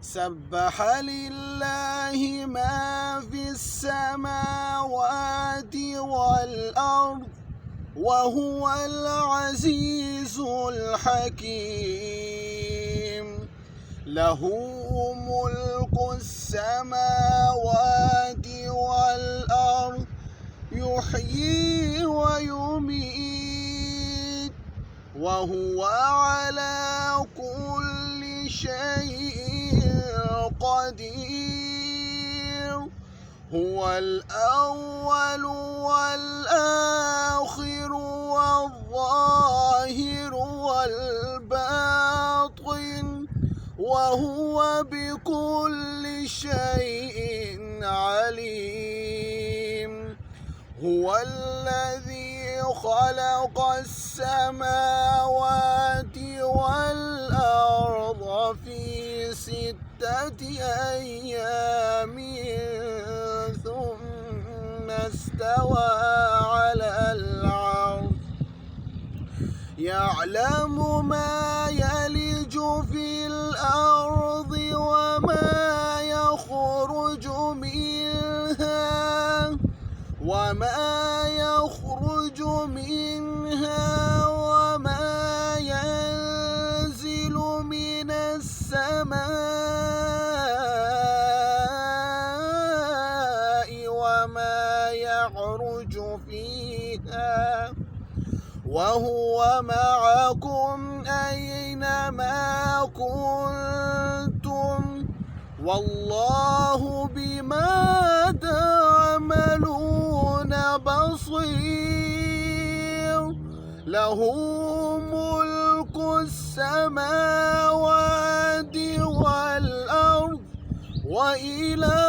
سبح لله ما في السماوات والأرض وهو العزيز الحكيم. له ملك السماوات والأرض يحيي ويميت وهو على كل شيء قدير. هو الأول والآخر والظاهر والباطن وهو بكل شيء عليم. هو الذي خلق السماوات والأرض في 6 أيام ثم استوى على العرش يعلم ما يلج في الأرض وما يخرج منها وما ينزل من السماء وما يعرج فيها وهو معكم أينما كنتم والله بما تعملون بصير. له ملك السماوات والأرض وإلى